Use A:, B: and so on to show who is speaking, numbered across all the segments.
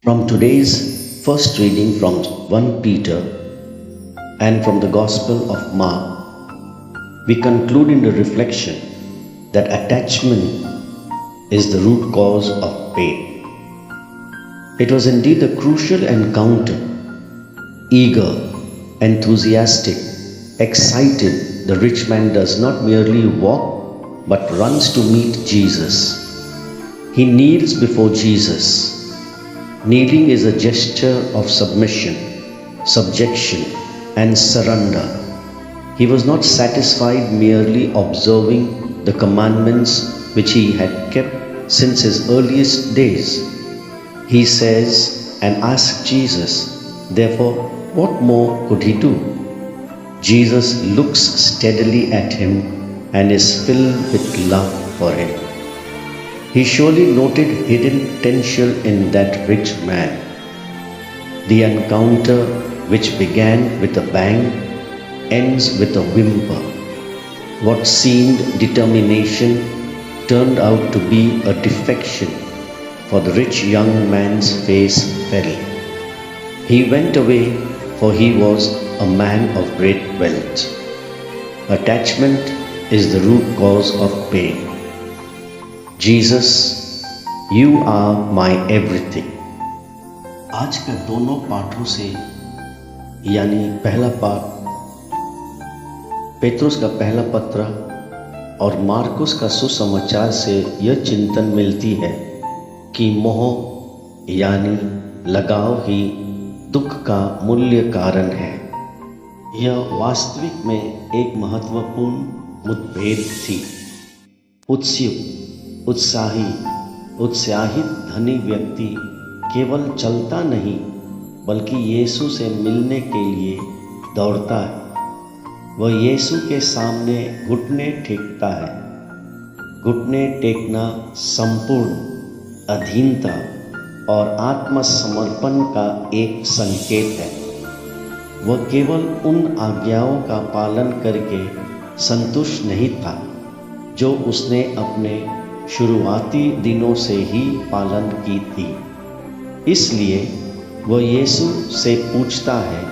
A: From today's first reading from 1 Peter and from the Gospel of Mark, we conclude in the reflection that attachment is the root cause of pain. It was indeed a crucial encounter. Eager, enthusiastic, excited, the rich man does not merely walk but runs to meet Jesus. He kneels before Jesus. Kneeling is a gesture of submission, subjection, and surrender. He was not satisfied merely observing the commandments which he had kept since his earliest days. He says and asks Jesus, therefore, what more could he do? Jesus looks steadily at him and is filled with love for him. He surely noted hidden potential in that rich man. The encounter, which began with a bang, ends with a whimper. What seemed determination turned out to be a defection, for the rich young man's face fell. He went away, for he was a man of great wealth. Attachment is the root cause of pain. Jesus, you are my everything. आज के दोनों पाठों से यानी पहला पाठ पेत्रुस का पहला पत्र और मार्कुस का सुसमाचार से यह चिंतन मिलती है कि मोह यानी लगाव ही दुख का मूल्य कारण है। यह वास्तविक में एक महत्वपूर्ण मुठभेड़ थी। उत्सुक, उत्साहित धनी व्यक्ति केवल चलता नहीं बल्कि यीशु से मिलने के लिए दौड़ता है। वह यीशु के सामने घुटने टेकता है। घुटने टेकना संपूर्ण अधीनता और आत्मसमर्पण का एक संकेत है। वह केवल उन आज्ञाओं का पालन करके संतुष्ट नहीं था जो उसने अपने शुरुआती दिनों से ही पालन की थी। इसलिए वह यीशु से पूछता है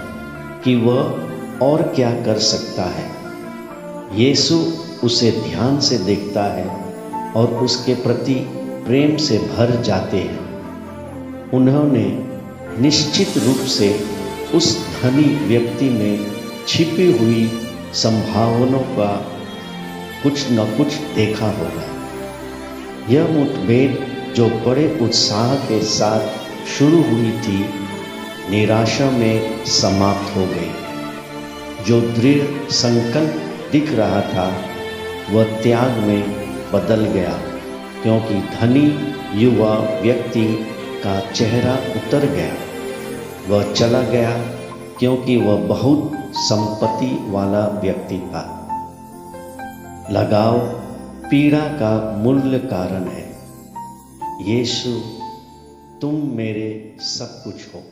A: कि वह और क्या कर सकता है। यीशु उसे ध्यान से देखता है और उसके प्रति प्रेम से भर जाते हैं। उन्होंने निश्चित रूप से उस धनी व्यक्ति में छिपी हुई संभावनाओं का कुछ न कुछ देखा होगा। यह मुठभेड़ जो बड़े उत्साह के साथ शुरू हुई थी, निराशा में समाप्त हो गई। जो दृढ़ संकल्प दिख रहा था, वह त्याग में बदल गया, क्योंकि धनी युवा व्यक्ति का चेहरा उतर गया। वह चला गया क्योंकि वह बहुत संपत्ति वाला व्यक्ति था। लगाव पीड़ा का मूल कारण है। यीशु, तुम मेरे सब कुछ हो।